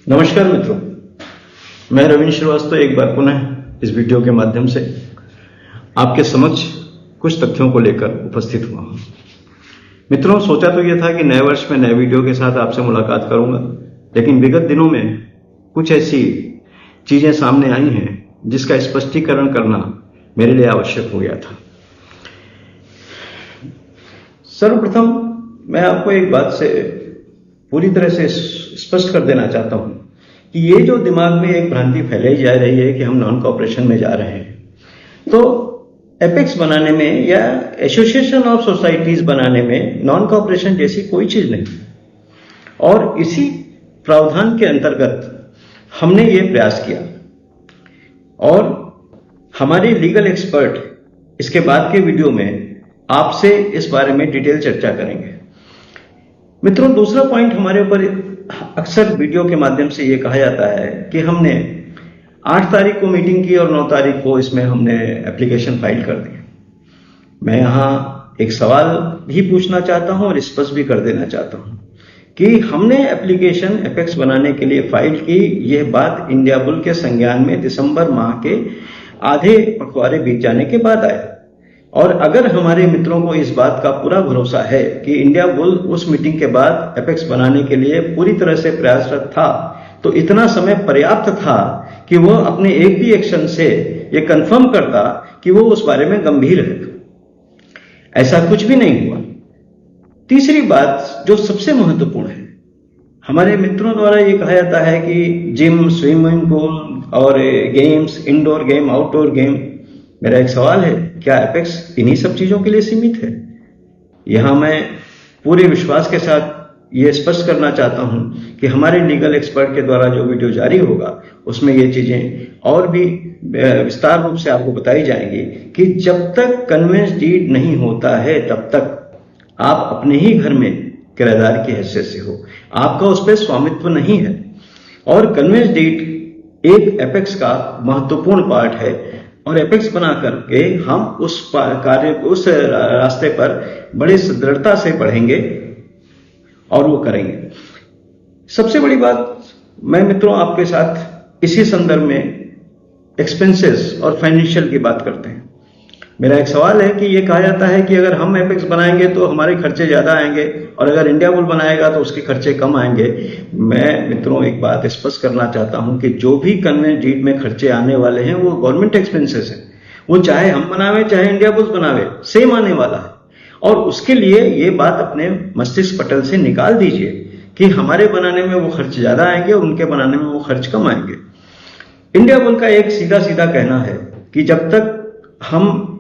नमस्कार मित्रों, मैं रविंद्र श्रीवास्तव एक बार पुनः इस वीडियो के माध्यम से आपके समक्ष कुछ तथ्यों को लेकर उपस्थित हुआ हूं। मित्रों, सोचा तो यह था कि नए वर्ष में नए वीडियो के साथ आपसे मुलाकात करूंगा, लेकिन विगत दिनों में कुछ ऐसी चीजें सामने आई हैं जिसका स्पष्टीकरण करना मेरे लिए आवश्यक हो गया था। सर्वप्रथम मैं आपको एक बात से पूरी तरह से स्पष्ट कर देना चाहता हूं कि ये जो दिमाग में एक भ्रांति फैलाई जा रही है कि हम नॉन कॉपरेशन में जा रहे हैं, तो एपेक्स बनाने में या एसोसिएशन ऑफ सोसाइटीज बनाने में नॉन कॉपरेशन जैसी कोई चीज नहीं। और इसी प्रावधान के अंतर्गत हमने ये प्रयास किया और हमारे लीगल एक्सपर्ट इसके बाद के वीडियो में आपसे इस बारे में डिटेल चर्चा करेंगे। मित्रों, दूसरा पॉइंट हमारे ऊपर अक्सर वीडियो के माध्यम से ये कहा जाता है कि हमने 8 तारीख को मीटिंग की और 9 तारीख को इसमें हमने एप्लीकेशन फाइल कर दी। मैं यहां एक सवाल भी पूछना चाहता हूं और स्पष्ट भी कर देना चाहता हूं कि हमने एप्लीकेशन एपेक्स बनाने के लिए फाइल की। यह बात इंडिया बुल के संज्ञान में दिसंबर माह के आधे पखवाड़े बीत जाने के बाद आया। और अगर हमारे मित्रों को इस बात का पूरा भरोसा है कि इंडिया बुल उस मीटिंग के बाद एपेक्स बनाने के लिए पूरी तरह से प्रयासरत था, तो इतना समय पर्याप्त था कि वो अपने एक भी एक्शन से ये कंफर्म करता कि वो उस बारे में गंभीर है। ऐसा कुछ भी नहीं हुआ। तीसरी बात जो सबसे महत्वपूर्ण है, हमारे मित्रों द्वारा ये कहा जाता है कि जिम, स्विमिंग पूल और games, indoor game, outdoor game. मेरा एक सवाल है, क्या एपेक्स इन्हीं सब चीजों के लिए सीमित है? यहां मैं पूरे विश्वास के साथ ये स्पष्ट करना चाहता हूं कि हमारे लीगल एक्सपर्ट के द्वारा जो वीडियो जारी होगा उसमें ये चीजें और भी विस्तार रूप से आपको बताई जाएंगी कि जब तक कन्वेंस डीड नहीं होता है तब तक आप अपने ही घर में किराएदार की हैसियत से हो, आपका उस पर स्वामित्व नहीं है। और कन्वेंस डीड एक एपेक्स का महत्वपूर्ण पार्ट है और एपेक्स बना करके हम उस रास्ते पर बड़ी दृढ़ता से बढ़ेंगे और वो करेंगे। सबसे बड़ी बात मैं मित्रों आपके साथ इसी संदर्भ में एक्सपेंसेस और फाइनेंशियल की बात करते हैं। मेरा एक सवाल है कि ये कहा जाता है कि अगर हम एपेक्स बनाएंगे तो हमारे खर्चे ज्यादा आएंगे और अगर इंडिया बुल बनाएगा तो उसके खर्चे कम आएंगे। मैं मित्रों एक बात स्पष्ट करना चाहता हूं कि जो भी कन्वेंस डीड में खर्चे आने वाले हैं वो गवर्नमेंट एक्सपेंसेस है। वो चाहे हम बनावे चाहे इंडिया बुल बनावे, सेम आने वाला है। और उसके लिए ये बात अपने मस्तिष्क पटल से निकाल दीजिए कि हमारे बनाने में वो खर्च ज्यादा आएंगे और उनके बनाने में वो खर्च कम आएंगे। इंडिया बुल का एक सीधा सीधा कहना है कि जब तक हम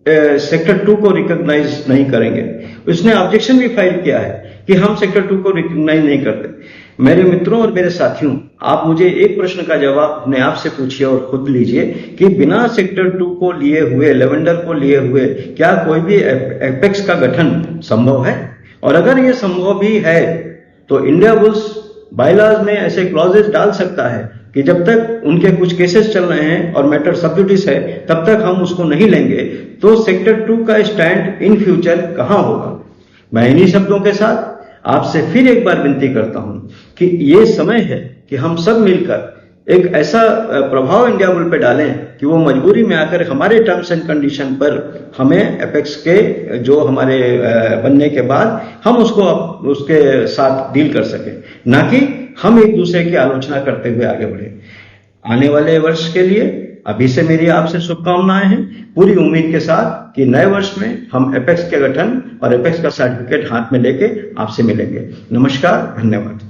सेक्टर 2 को रिकॉग्नाइज नहीं करेंगे, उसने ऑब्जेक्शन भी फाइल किया है कि हम सेक्टर 2 को रिकॉग्नाइज नहीं करते। मेरे मित्रों और मेरे साथियों, आप मुझे एक प्रश्न का जवाब अपने आप से पूछिए और खुद लीजिए कि बिना सेक्टर 2 को लिए हुए, लेवेंडर को लिए हुए, क्या कोई भी एपेक्स का गठन संभव है? और अगर ये संभव भी है तो इंडिया बुल्स बायलॉज में ऐसे क्लॉजेस डाल सकता है कि जब तक उनके कुछ केसेस चल रहे हैं और मैटर सब जुडिस है तब तक हम उसको नहीं लेंगे। तो सेक्टर 2 का स्टैंड इन फ्यूचर कहां होगा? मैं इन्हीं शब्दों के साथ आपसे फिर एक बार विनती करता हूं कि ये समय है कि हम सब मिलकर एक ऐसा प्रभाव इंडिया बुल पे डालें कि वो मजबूरी में आकर हमारे टर्म्स एंड कंडीशन पर हमें एपेक्स के जो हमारे बनने के बाद हम उसके साथ डील कर सकें, ना कि हम एक दूसरे की आलोचना करते हुए आगे बढ़े। आने वाले वर्ष के लिए अभी से मेरी आपसे शुभकामनाएं हैं, पूरी उम्मीद के साथ कि नए वर्ष में हम एपेक्स के गठन और एपेक्स का सर्टिफिकेट हाथ में लेके आपसे मिलेंगे। नमस्कार, धन्यवाद।